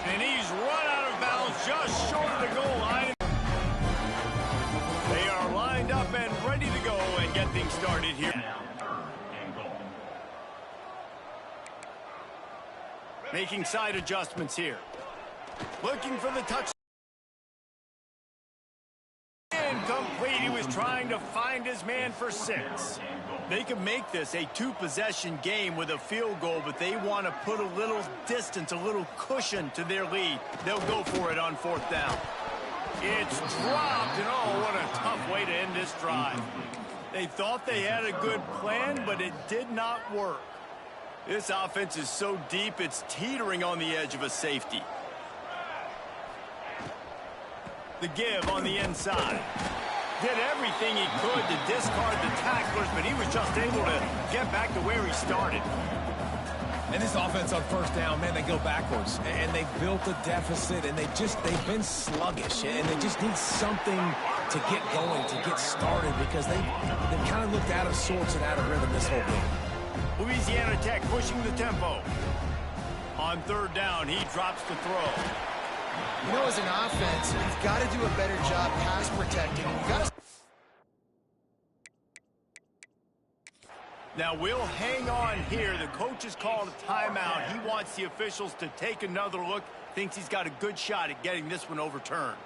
And he's run out of bounds just short of the goal line. They are lined up and ready to go and get things started here. Making side adjustments here. Looking for the touch. Incomplete. He was trying to find his man for 6. They can make this a 2-possession game with a field goal, but they want to put a little distance, a little cushion to their lead. They'll go for it on 4th down. It's dropped, and oh, what a tough way to end this drive. They thought they had a good plan, but it did not work. This offense is so deep, it's teetering on the edge of a safety. The give on the inside. Did everything he could to discard the tacklers, but he was just able to get back to where he started. And this offense on 1st down, man, they go backwards. And they've built a deficit, and they've been sluggish. And they just need something to get going, to get started, because they've kind of looked out of sorts and out of rhythm this whole game. Louisiana Tech pushing the tempo. On 3rd down, he drops the throw. You know, as an offense, you've got to do a better job pass protecting. You got to... Now we'll hang on here. The coach has called a timeout. He wants the officials to take another look. Thinks he's got a good shot at getting this one overturned.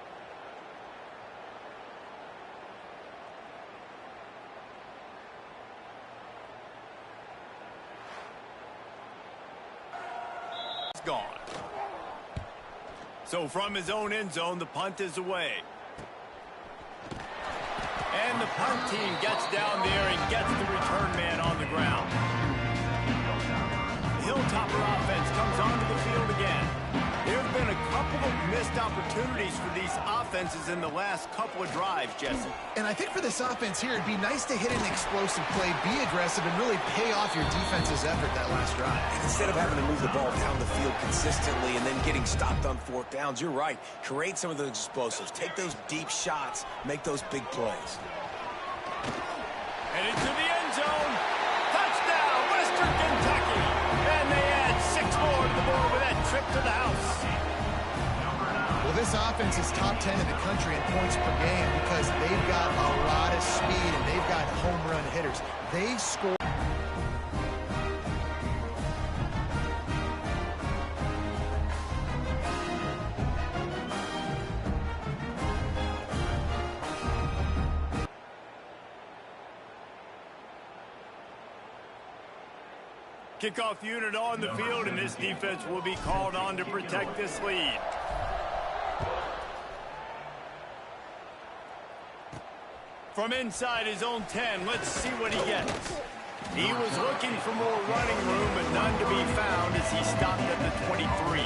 It's gone. So from his own end zone, the punt is away. And the punt team gets down there and gets the return man on the ground. The Hilltopper offense comes onto the field again. There have been a couple of missed opportunities for these offenses in the last couple of drives, Jesse. And I think for this offense here, it'd be nice to hit an explosive play, be aggressive, and really pay off your defense's effort that last drive. Instead of having to move the ball down the field consistently and then getting stopped on 4th downs, you're right. Create some of those explosives. Take those deep shots. Make those big plays. And into the end zone. Touchdown, Western Kentucky. And they add 6 more to the board with that trip to the house. Well, this offense is top 10 in the country in points per game because they've got a lot of speed and they've got home run hitters. They score. Kickoff unit on the field, and this defense will be called on to protect this lead. From inside his own 10, let's see what he gets. He was looking for more running room, but none to be found as he stopped at the 23.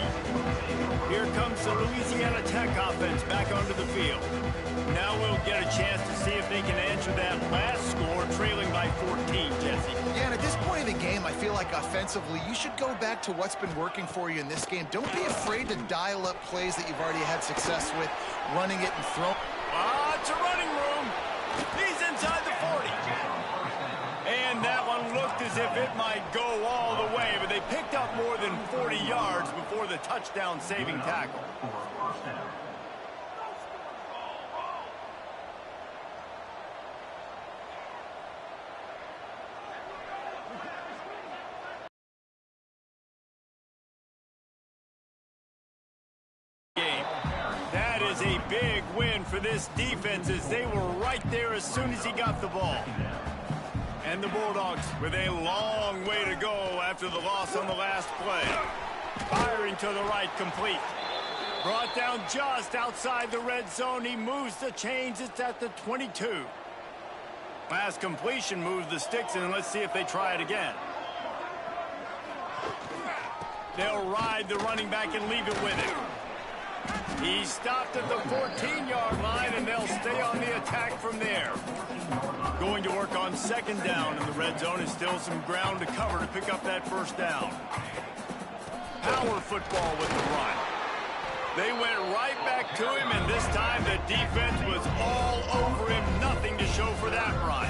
Here comes the Louisiana Tech offense back onto the field. Now we'll get a chance to see if they can answer that last score, trailing by 14, Jesse. Yeah, and at this point in the game, I feel like offensively, you should go back to what's been working for you in this game. Don't be afraid to dial up plays that you've already had success with, running it and throwing. It's a running room. He's inside the 40. And that one looked as if it might go all the way, but they picked up more than 40 yards before the touchdown-saving tackle. That is a big win for this defense as they were right there as soon as he got the ball. And the Bulldogs with a long way to go after the loss on the last play. Firing to the right, complete. Brought down just outside the red zone. He moves the chains. It's at the 22. Last completion moves the sticks, and let's see if they try it again. They'll ride the running back and leave it with him. He stopped at the 14-yard line, and they'll stay on the attack from there. Going to work on 2nd down, and the red zone is still some ground to cover to pick up that 1st down. Power football with the run. They went right back to him, and this time the defense was all over him. Nothing to show for that run.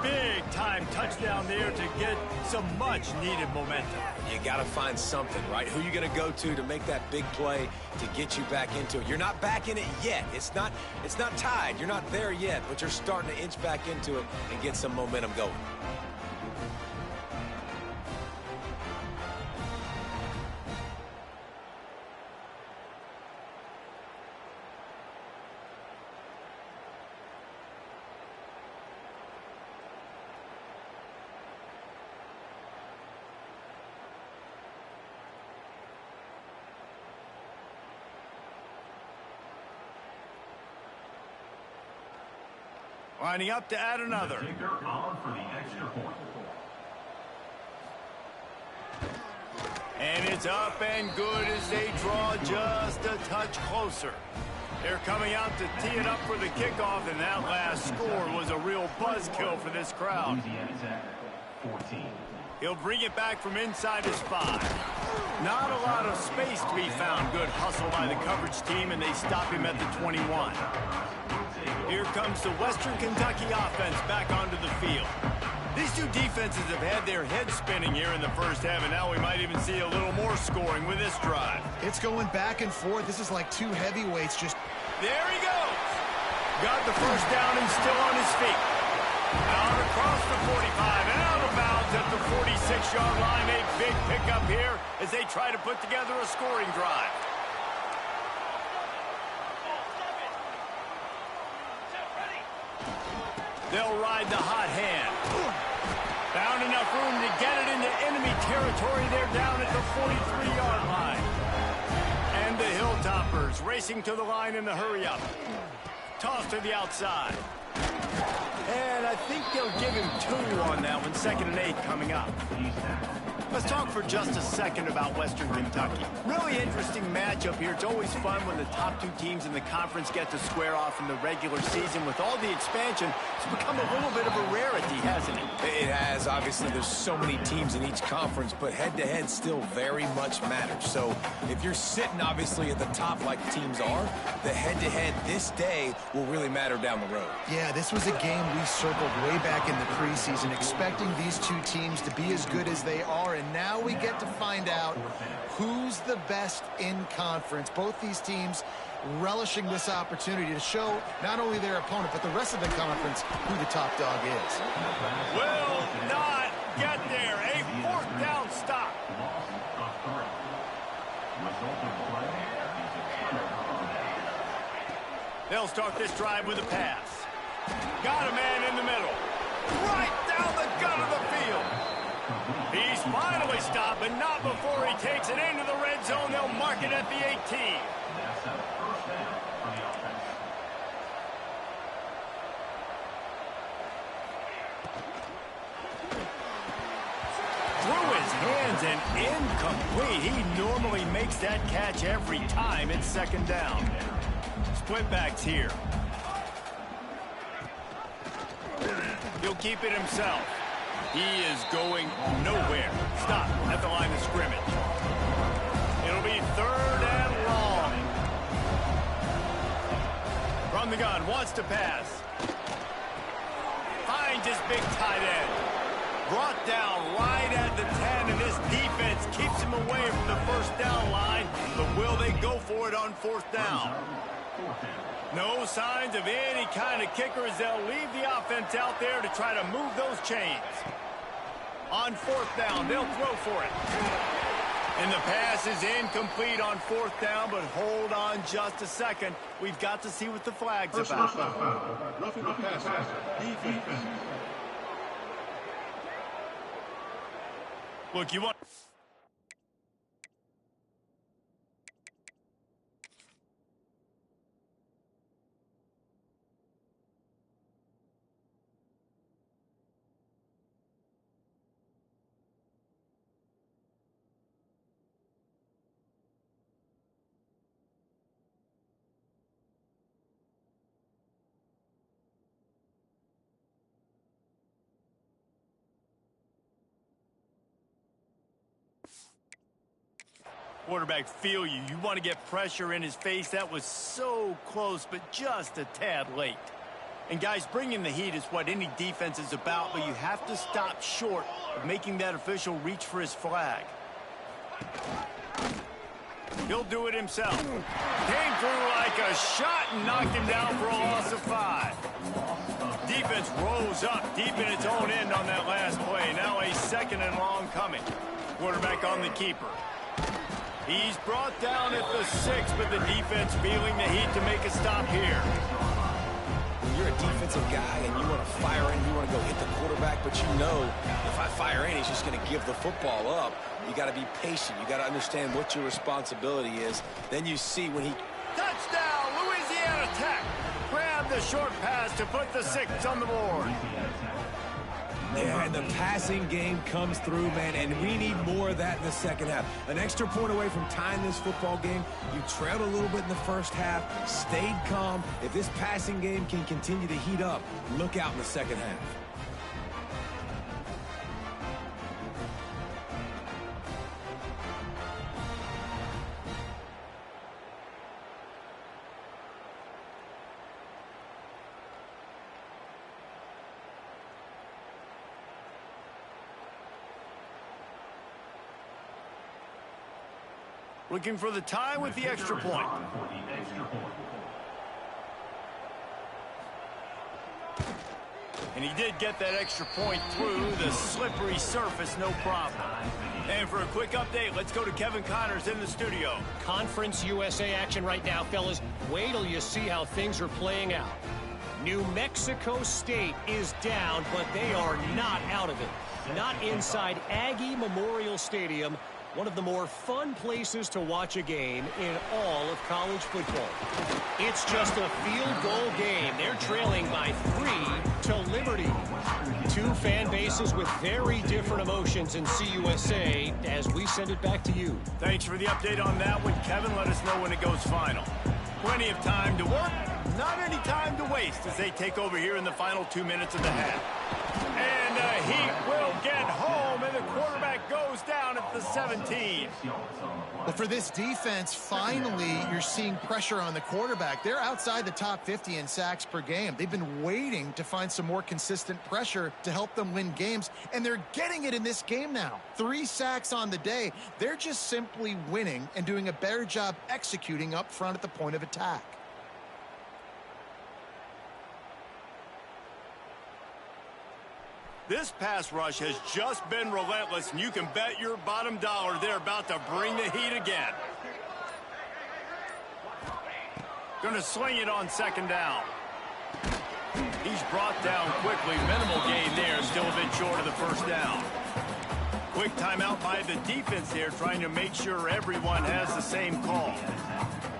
Big-time touchdown. touchdown there to get some much-needed momentum. You got to find something, right? Who you going to go to make that big play to get you back into it? You're not back in it yet. It's not tied. You're not there yet, but you're starting to inch back into it and get some momentum going. Lining up to add another. And it's up and good as they draw just a touch closer. They're coming out to tee it up for the kickoff, and that last score was a real buzzkill for this crowd. He'll bring it back from inside his 5. Not a lot of space to be found. Good hustle by the coverage team, and they stop him at the 21. Here comes the Western Kentucky offense back onto the field. These two defenses have had their heads spinning here in the first half, and now we might even see a little more scoring with this drive. It's going back and forth. This is like two heavyweights just... There he goes. Got the first down and still on his feet. Out across the 45 and out of bounds at the 46-yard line. A big pickup here as they try to put together a scoring drive. They'll ride the hot hand. Found enough room to get it into enemy territory. They're down at the 43-yard line. And the Hilltoppers racing to the line in the hurry-up. Toss to the outside. And I think they'll give him 2 on that one. 2nd and 8 coming up. Let's talk for just a second about Western Kentucky. Really interesting matchup here. It's always fun when the top 2 teams in the conference get to square off in the regular season. With all the expansion, it's become a little bit of a rarity, hasn't it? It has. Obviously, there's so many teams in each conference, but head-to-head still very much matters. So if you're sitting, obviously, at the top like teams are, the head-to-head this day will really matter down the road. Yeah, this was a game we circled way back in the preseason, expecting these 2 teams to be as good as they are, and now we get to find out who's the best in conference. Both these teams relishing this opportunity to show not only their opponent, but the rest of the conference who the top dog is. Will not get there. A 4th down stop. They'll start this drive with a pass. Got a man in the middle. Right down the gut of the field. He's finally stopped, but not before he takes it into the red zone. They'll mark it at the 18. Through his hands and incomplete. He normally makes that catch every time. It's 2nd down. Split backs here. He'll keep it himself. He is going nowhere. Stop at the line of scrimmage. It'll be 3rd and long. From the gun, wants to pass. Finds his big tight end. Brought down right at the 10, and this defense keeps him away from the 1st down line. But will they go for it on 4th down? No signs of any kind of kicker as they'll leave the offense out there to try to move those chains. On 4th down, they'll throw for it. And the pass is incomplete on 4th down, but hold on just a second. We've got to see what the flag's about. Roughing the passer. Defense. Look, you want... Quarterback feel you. You want to get pressure in his face. That was so close, but just a tad late. And guys, bringing the heat is what any defense is about, but you have to stop short of making that official reach for his flag. He'll do it himself. Came through like a shot and knocked him down for a loss of 5. Defense rose up deep in its own end on that last play. Now a 2nd and long coming. Quarterback on the keeper. He's brought down at the 6, but the defense feeling the heat to make a stop here. When you're a defensive guy and you want to fire in, you want to go hit the quarterback, but you know if I fire in, he's just going to give the football up. You got to be patient. You got to understand what your responsibility is. Then you see when he... Touchdown, Louisiana Tech. Grab the short pass to put the 6 on the board. Yeah, and the passing game comes through, man, and we need more of that in the second half. An extra point away from tying this football game. You trailed a little bit in the first half, stayed calm. If this passing game can continue to heat up, look out in the second half. Looking for the tie with the extra point. And he did get that extra point through the slippery surface, no problem. And for a quick update, let's go to Kevin Connors in the studio. Conference USA action right now, fellas. Wait till you see how things are playing out. New Mexico State is down, but they are not out of it. Not inside Aggie Memorial Stadium, one of the more fun places to watch a game in all of college football. It's just a field goal game. They're trailing by 3 to Liberty. 2 fan bases with very different emotions in CUSA as we send it back to you. Thanks for the update on that one, Kevin. Let us know when it goes final. Plenty of time to work, not any time to waste as they take over here in the final 2 minutes of the half. And the Heat will get home, and the quarterback goes down at the 17. Well, for this defense, finally, you're seeing pressure on the quarterback. They're outside the top 50 in sacks per game. They've been waiting to find some more consistent pressure to help them win games, and they're getting it in this game now. 3 sacks on the day. They're just simply winning and doing a better job executing up front at the point of attack. This pass rush has just been relentless, and you can bet your bottom dollar they're about to bring the heat again. Gonna sling it on 2nd down. He's brought down quickly. Minimal gain there, still a bit short of the 1st down. Quick timeout by the defense there, trying to make sure everyone has the same call.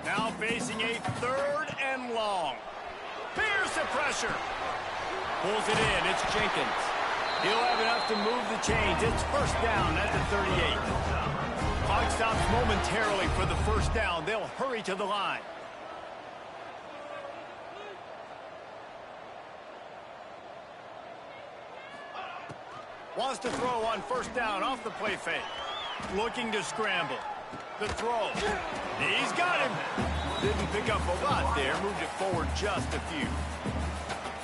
Now facing a 3rd and long. Pierce the pressure. Pulls it in. It's Jenkins. He'll have enough to move the chains. It's 1st down at the 38. Clock stops momentarily for the 1st down. They'll hurry to the line. Wants to throw on 1st down off the play fake. Looking to scramble. The throw. He's got him. Didn't pick up a lot there. Moved it forward just a few.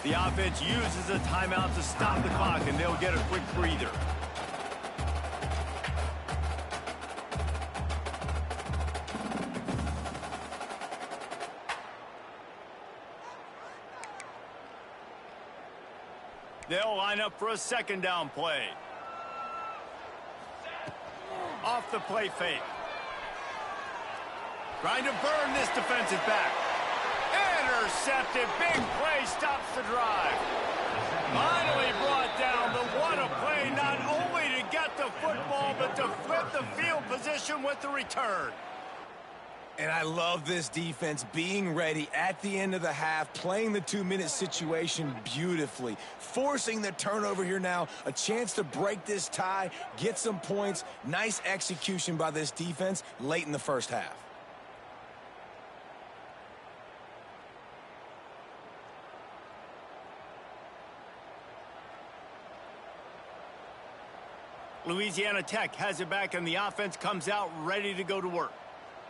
The offense uses a timeout to stop the clock, and they'll get a quick breather. They'll line up for a 2nd down play. Off the play fake. Trying to burn this defensive back. Intercepted. Big play stops the drive. Finally brought down, but what a play, not only to get the football, but to flip the field position with the return. And I love this defense being ready at the end of the half, playing the 2-minute situation beautifully, forcing the turnover here now, a chance to break this tie, get some points. Nice execution by this defense late in the 1st half. Louisiana Tech has it back, and the offense comes out ready to go to work.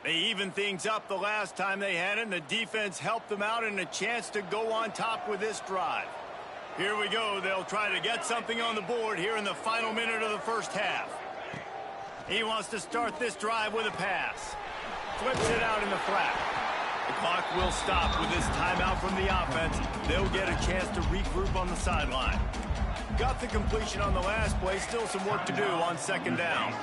They evened things up the last time they had it, and the defense helped them out and a chance to go on top with this drive. Here we go. They'll try to get something on the board here in the final minute of the first half. He wants to start this drive with a pass. Flips it out in the flat. The clock will stop with this timeout from the offense. They'll get a chance to regroup on the sideline. Got the completion on the last play. Still some work to do on second down.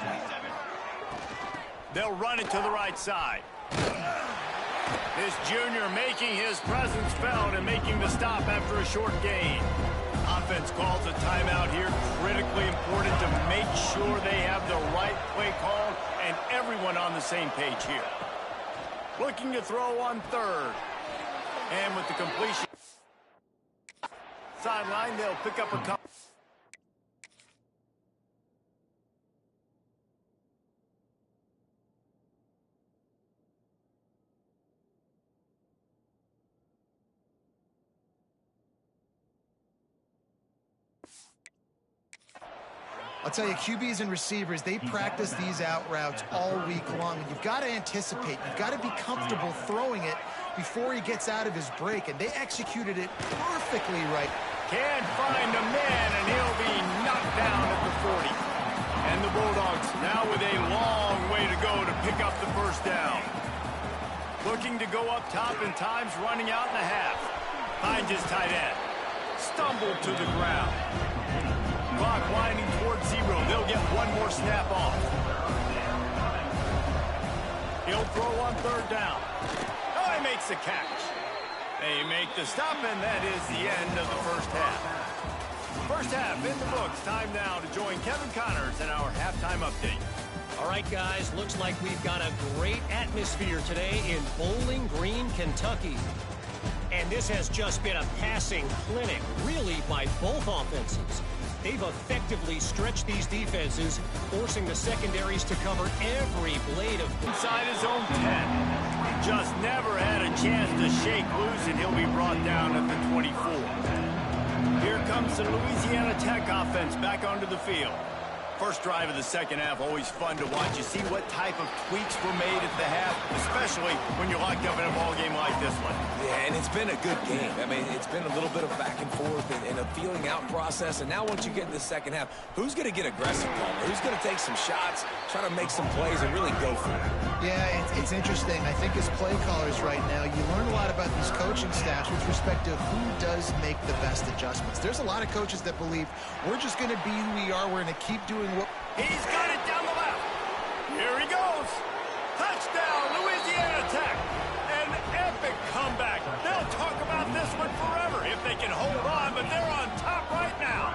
They'll run it to the right side. This junior making his presence felt and making the stop after a short gain. Offense calls a timeout here. Critically important to make sure they have the right play called and everyone on the same page here. Looking to throw on third. And with the completion sideline, they'll pick up a couple. I'll tell you, QBs and receivers, they practice these out routes all week long. And you've got to anticipate. You've got to be comfortable throwing it before he gets out of his break. And they executed it perfectly right. Can't find a man, and he'll be knocked down at the 40. And the Bulldogs now with a long way to go to pick up the first down. Looking to go up top, and time's running out in the half. Finds his tight end. Stumbled to the ground. Clock winding towards 0. They'll get one more snap off. He'll throw on third down. Oh, he makes the catch. They make the stop, and that is the end of the first half. First half in the books. Time now to join Kevin Connors in our halftime update. All right, guys, looks like we've got a great atmosphere today in Bowling Green, Kentucky. And this has just been a passing clinic, really, by both offenses. They've effectively stretched these defenses, forcing the secondaries to cover every blade of inside his own 10. Just never had a chance to shake loose, and he'll be brought down at the 24. Here comes the Louisiana Tech offense back onto the field. First drive of the second half, always fun to watch. You see what type of tweaks were made at the half, especially when you're locked up in a ball game like this one. Yeah, and it's been a good game. I mean, it's been a little bit of back and forth and a feeling out process. And now once you get in the second half, who's going to get aggressive, Palmer? Who's going to take some shots, try to make some plays, and really go for it? Yeah, it's interesting. I think as play callers right now, you learn a lot about these coaching staffs with respect to who does make the best adjustments. There's a lot of coaches that believe we're just going to be who we are. We're going to keep doing what... He's got it down the left. Here he goes. Touchdown, Louisiana Tech. An epic comeback. They'll talk about this one forever if they can hold on, but they're on top right now.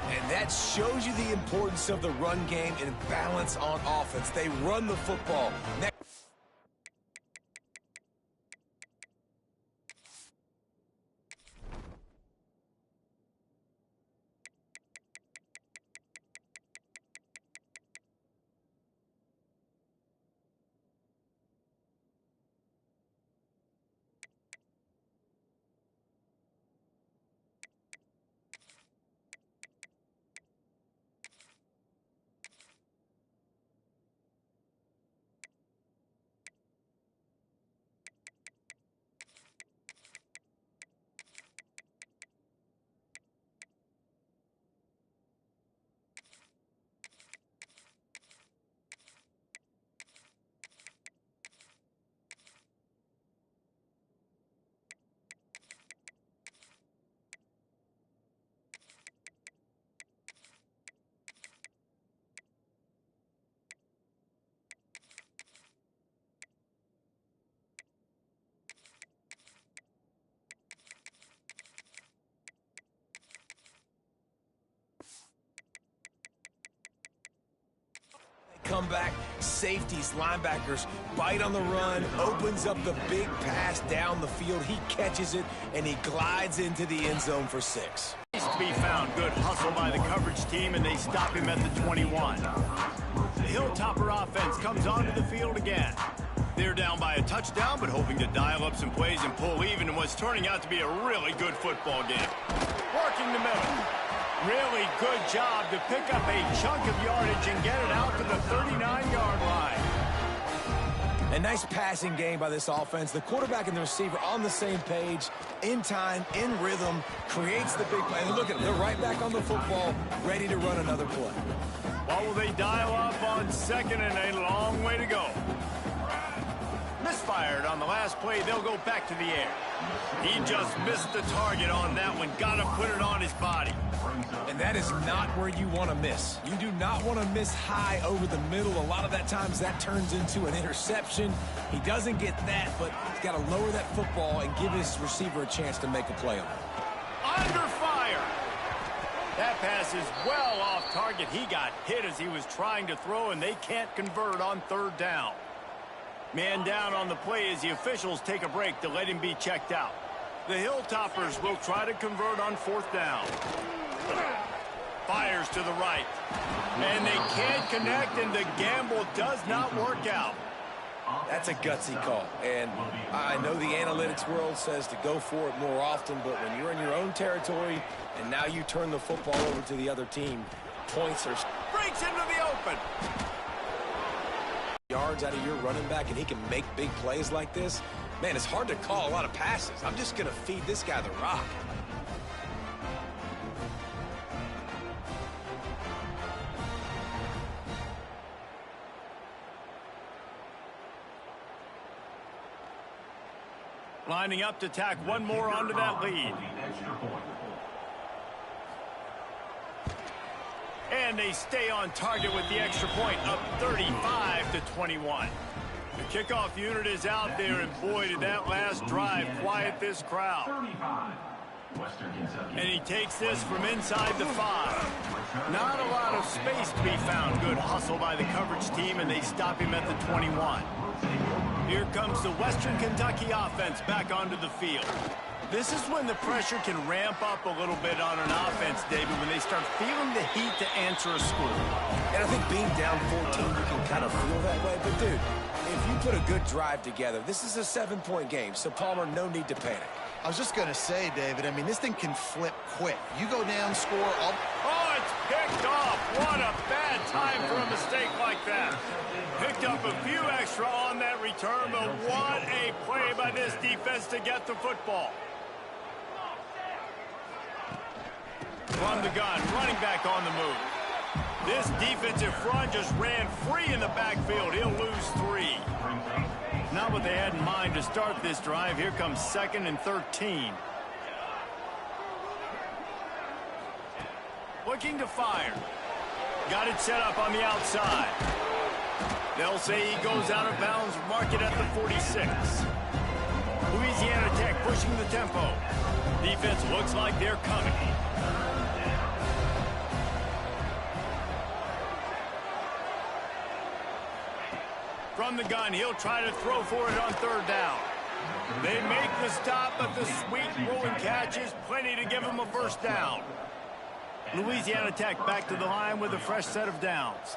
And that shows you the importance of the run game and balance on offense. They run the football. Comeback, safeties, linebackers, bite on the run, opens up the big pass down the field. He catches it, and he glides into the end zone for 6. He's to be found. Good hustle by the coverage team, and they stop him at the 21. The Hilltopper offense comes onto the field again. They're down by a touchdown, but hoping to dial up some plays and pull even in what's turning out to be a really good football game. Working the middle. Really good job to pick up a chunk of yardage and get it out to the 39-yard line. A nice passing game by this offense. The quarterback and the receiver on the same page, in time, in rhythm, creates the big play. And look at them. They're right back on the football, ready to run another play. What will they dial up on second and a long way to go? Misfired on the last play. They'll go back to the air. He just missed the target on that one. Got to put it on his body. And that is not where you want to miss. You do not want to miss high over the middle. A lot of that times that turns into an interception. He doesn't get that, but he's got to lower that football and give his receiver a chance to make a play on it. Under fire. That pass is well off target. He got hit as he was trying to throw, and they can't convert on third down. Man down on the play as the officials take a break to let him be checked out. The Hilltoppers will try to convert on fourth down. Fires to the right. And they can't connect, and the gamble does not work out. That's a gutsy call. And I know the analytics world says to go for it more often, but when you're in your own territory and now you turn the football over to the other team, points are... Breaks into the open. Yards out of your running back, and he can make big plays like this. Man, it's hard to call a lot of passes. I'm just going to feed this guy the rock. Lining up to tack one more onto that lead. And they stay on target with the extra point, up 35-21. The kickoff unit is out there, and boy, did that last drive quiet this crowd. And he takes this from inside the 5. Not a lot of space to be found. Good hustle by the coverage team, and they stop him at the 21. Here comes the Western Kentucky offense back onto the field. This is when the pressure can ramp up a little bit on an offense, David, when they start feeling the heat to answer a score. And I think being down 14, you can kind of feel that way. But, dude, if you put a good drive together, this is a 7-point game, so, Palmer, no need to panic. I was just going to say, David, I mean, this thing can flip quick. You go down, score. Oh, it's picked off. What a bad time for a mistake like that. Picked up a few extra on that return, but what a play by this defense to get the football. From the gun, running back on the move. This defensive front just ran free in the backfield. He'll lose 3. Not what they had in mind to start this drive. Here comes 2nd and 13. Looking to fire. Got it set up on the outside. They'll say he goes out of bounds, mark it at the 46. Louisiana Tech pushing the tempo. Defense looks like they're coming. From the gun, he'll try to throw for it on third down. They make the stop, but the sweet rolling catch is plenty to give him a first down. Louisiana Tech back to the line with a fresh set of downs.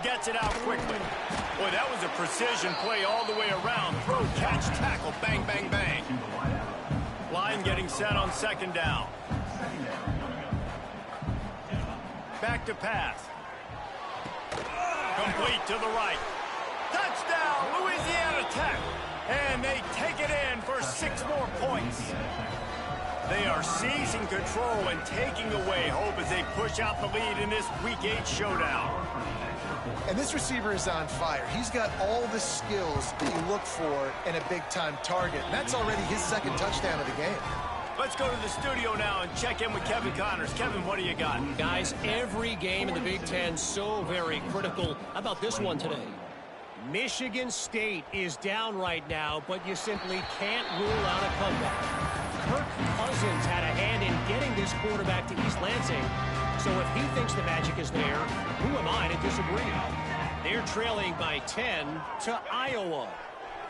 Gets it out quickly. Boy, that was a precision play all the way around. Throw, catch, tackle, bang, bang, bang. Line getting set on second down. Back to pass. Complete to the right. Touchdown, Louisiana Tech. And they take it in for 6 more points. They are seizing control and taking away hope as they push out the lead in this Week 8 showdown. And this receiver is on fire. He's got all the skills that you look for in a big-time target. And that's already his 2nd touchdown of the game. Let's go to the studio now and check in with Kevin Connors. Kevin, what do you got? Guys, every game in the Big Ten so very critical. How about this one today? Michigan State is down right now, but you simply can't rule out a comeback. Kirk Cousins had a hand in getting this quarterback to East Lansing. So if he thinks the magic is there, who am I to disagree? They're trailing by 10 to Iowa.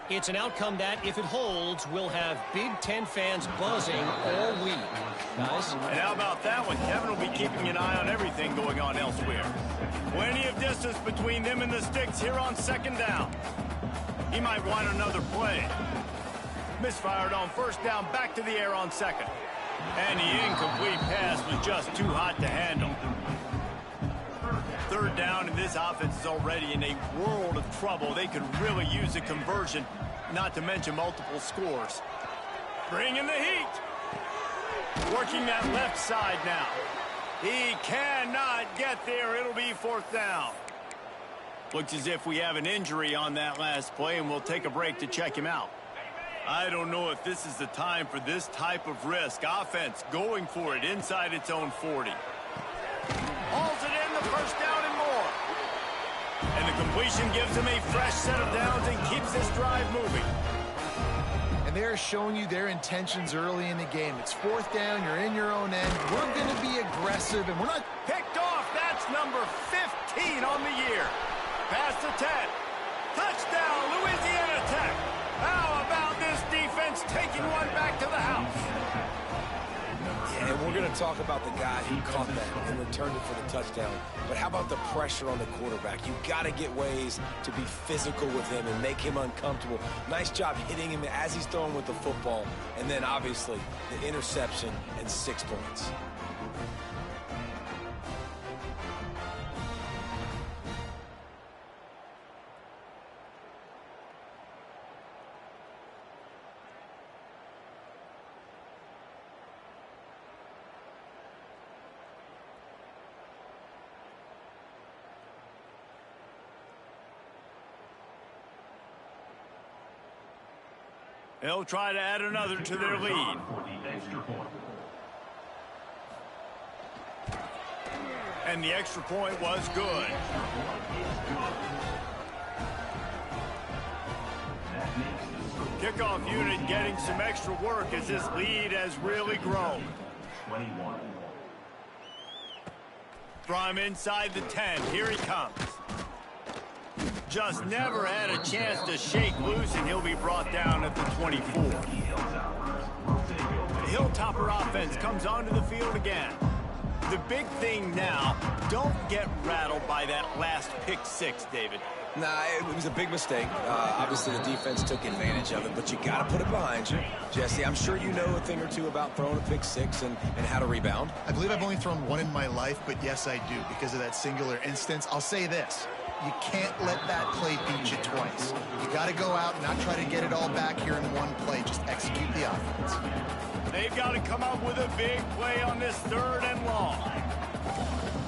It's an outcome that, if it holds, will have Big Ten fans buzzing all week. Guys? And how about that one? Kevin will be keeping an eye on everything going on elsewhere. Plenty of distance between them and the sticks here on second down. He might want another play. Misfired on first down, back to the air on second. And the incomplete pass was just too hot to handle. third down, and this offense is already in a world of trouble. They could really use a conversion, not to mention multiple scores. Bring in the heat. Working that left side now. He cannot get there. It'll be fourth down. Looks as if we have an injury on that last play, and we'll take a break to check him out. I don't know if this is the time for this type of risk. Offense going for it inside its own 40. Hauls it in, the first down and more. And the completion gives him a fresh set of downs and keeps this drive moving. And they're showing you their intentions early in the game. It's fourth down, you're in your own end. We're going to be aggressive, and we're not... Picked off, that's number 15 on the year. Past the 10. Touchdown, Louisiana Tech. How about this defense taking one back to the house? Yeah, and we're going to talk about the guy who caught that and returned it for the touchdown. But how about the pressure on the quarterback? You've got to get ways to be physical with him and make him uncomfortable. Nice job hitting him as he's throwing with the football. And then, obviously, the interception and 6 points. They'll try to add another to their lead. And the extra point was good. Kickoff unit getting some extra work as this lead has really grown. From inside the 10, here he comes. Just never had a chance to shake loose, and he'll be brought down at the 24. The Hilltopper offense comes onto the field again. The big thing now, don't get rattled by that last pick 6, David. Nah, it was a big mistake. Obviously, the defense took advantage of it, but you got to put it behind you. Jesse, I'm sure you know a thing or two about throwing a pick 6 and how to rebound. I believe I've only thrown one in my life, but yes, I do, because of that singular instance. I'll say this. You can't let that play beat you twice. You got to go out and not try to get it all back here in one play. Just execute the offense. They've got to come up with a big play on this third and long.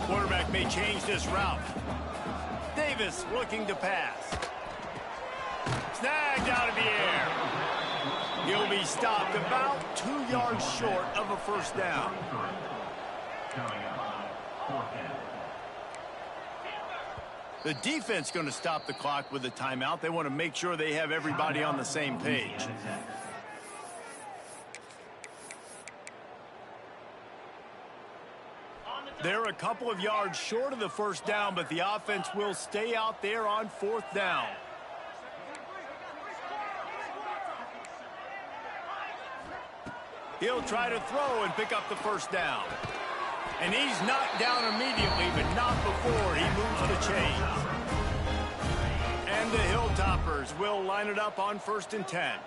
Quarterback may change this route. Davis looking to pass. Snagged out of the air. He'll be stopped about 2 yards short of a first down. The defense going to stop the clock with a timeout. They want to make sure they have everybody on the same page. They're a couple of yards short of the first down, but the offense will stay out there on fourth down. He'll try to throw and pick up the first down. And he's knocked down immediately, but not before he moves the chains. And the Hilltoppers will line it up on 1st and 10.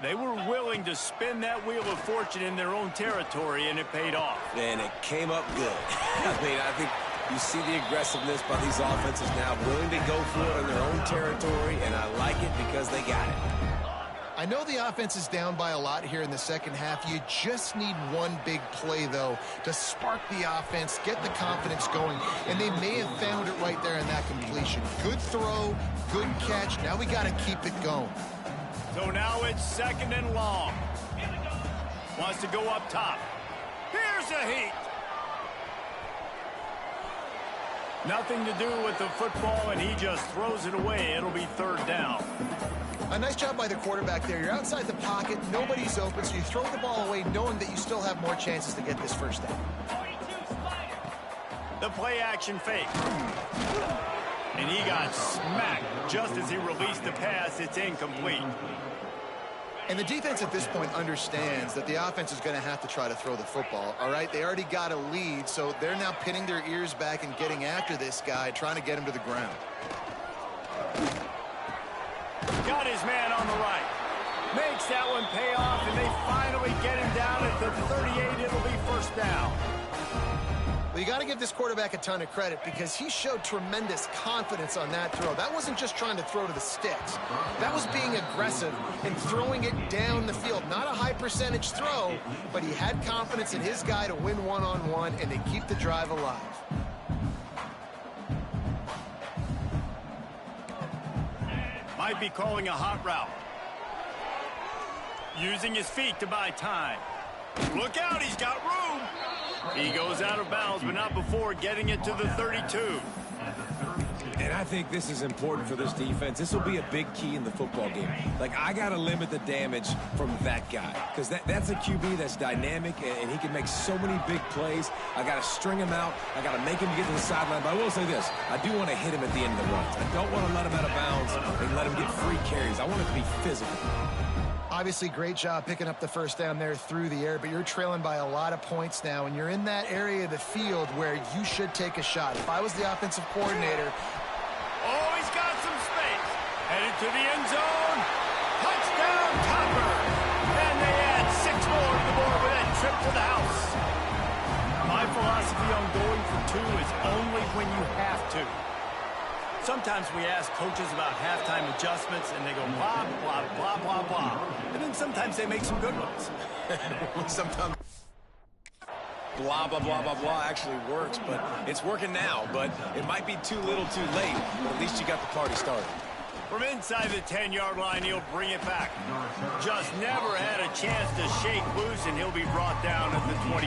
They were willing to spin that wheel of fortune in their own territory, and it paid off. And it came up good. I mean, I think you see the aggressiveness by these offenses now, willing to go for it in their own territory, and I like it because they got it. I know the offense is down by a lot here in the second half. You just need one big play, though, to spark the offense, get the confidence going, and they may have found it right there in that completion. Good throw, good catch. Now we got to keep it going. So now it's 2nd and long. Wants to go up top. Here's a heat. Nothing to do with the football, and he just throws it away. It'll be 3rd down. A nice job by the quarterback there. You're outside the pocket. Nobody's open, so you throw the ball away knowing that you still have more chances to get this first down. The play action fake. And he got smacked just as he released the pass. It's incomplete. And the defense at this point understands that the offense is going to have to try to throw the football, all right? They already got a lead, so they're now pinning their ears back and getting after this guy, trying to get him to the ground. Got his man on the right. Makes that one pay off, and they finally get him down at the 38. It'll be 1st down. Well, you got to give this quarterback a ton of credit because he showed tremendous confidence on that throw. That wasn't just trying to throw to the sticks. That was being aggressive and throwing it down the field. Not a high percentage throw, but he had confidence in his guy to win one-on-one and to keep the drive alive. Might be calling a hot route. Using his feet to buy time. Look out, he's got room. He goes out of bounds, but not before getting it to the 32. And I think this is important for this defense. This will be a big key in the football game. Like, I got to limit the damage from that guy because that's a QB that's dynamic, and he can make so many big plays. I got to string him out. I got to make him get to the sideline. But I will say this. I do want to hit him at the end of the runs. I don't want to let him out of bounds and let him get free carries. I want it to be physical. Obviously, great job picking up the first down there through the air, but you're trailing by a lot of points now, and you're in that area of the field where you should take a shot. If I was the offensive coordinator... Oh, he's got some space. Headed to the end zone. Touchdown, Topper. And they add 6 more to the board with that trip to the house. My philosophy on going for 2 is only when you have to. Sometimes we ask coaches about halftime adjustments, and they go blah, blah, blah, blah, blah. And then sometimes they make some good ones. Sometimes blah, blah, blah, blah, blah actually works, but it's working now. But it might be too little too late, but at least you got the party started. From inside the 10-yard line, he'll bring it back. Just never had a chance to shake loose, and he'll be brought down at the 24.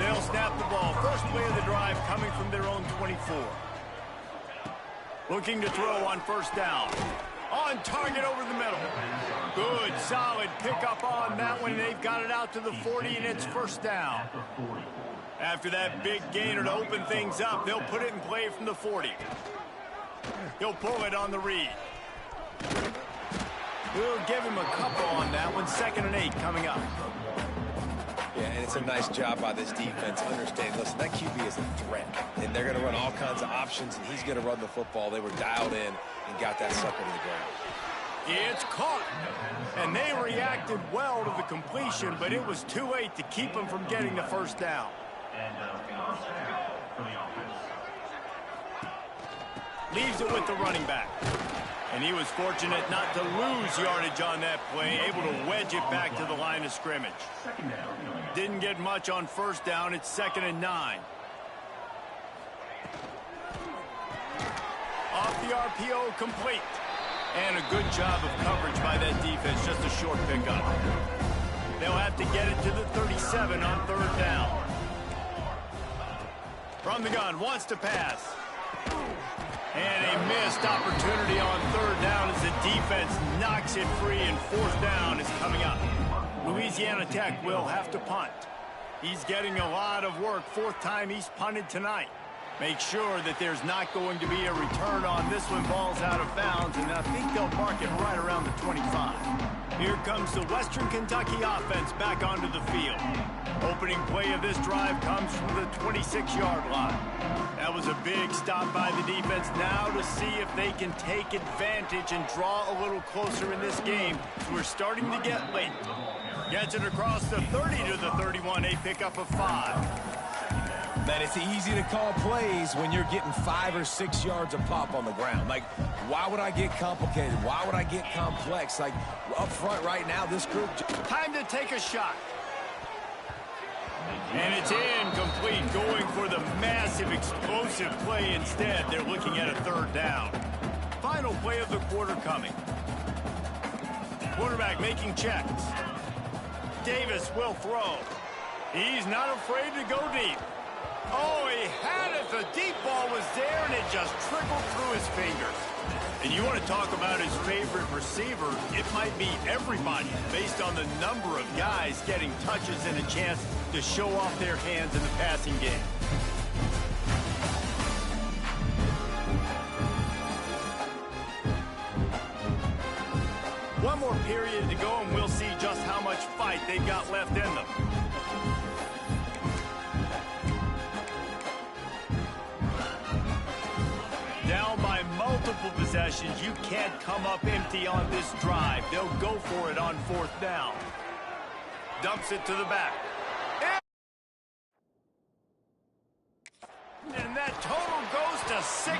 They'll snap the ball. First play of the drive coming from their own 24. Looking to throw on first down. On target over the middle. Good, solid pickup on that one. They've got it out to the 40, and it's first down. After that big gainer to open things up, they'll put it in play from the 40. He'll pull it on the read. We'll give him a couple on that one. 2nd and 8 coming up. Yeah, and it's a nice job by this defense understanding, listen, that QB is a threat, and they're going to run all kinds of options, and he's going to run the football. They were dialed in and got that sucker to the ground. It's caught, and they reacted well to the completion, but it was too late to keep them from getting the first down. Leaves it with the running back. And he was fortunate not to lose yardage on that play, able to wedge it back to the line of scrimmage. Didn't get much on first down. It's 2nd and 9. Off the RPO, complete. And a good job of coverage by that defense, just a short pickup. They'll have to get it to the 37 on 3rd down. From the gun, wants to pass. And a missed opportunity on 3rd down as the defense knocks it free, and 4th down is coming up. Louisiana Tech will have to punt. He's getting a lot of work. 4th time he's punted tonight. Make sure that there's not going to be a return on this one. Ball's out of bounds, and I think they'll mark it right around the 25. Here comes the Western Kentucky offense back onto the field. Opening play of this drive comes from the 26-yard line. That was a big stop by the defense. Now to see if they can take advantage and draw a little closer in this game. We're starting to get late. Gets it across the 30 to the 31. A pickup of 5. Man, it's easy to call plays when you're getting 5 or 6 yards of pop on the ground. Like, why would I get complicated? Why would I get complex? Like, up front right now, this group... Time to take a shot. And it's incomplete, going for the massive, explosive play instead. They're looking at a 3rd down. Final play of the quarter coming. Quarterback making checks. Davis will throw. He's not afraid to go deep. Oh, he had it. The deep ball was there, and it just trickled through his fingers. And you want to talk about his favorite receiver, it might be everybody based on the number of guys getting touches and a chance to show off their hands in the passing game. One more period to go, and we'll see just how much fight they've got left in them. Down by multiple possessions, you can't come up empty on this drive. They'll go for it on 4th down. Dumps it to the back. a 6.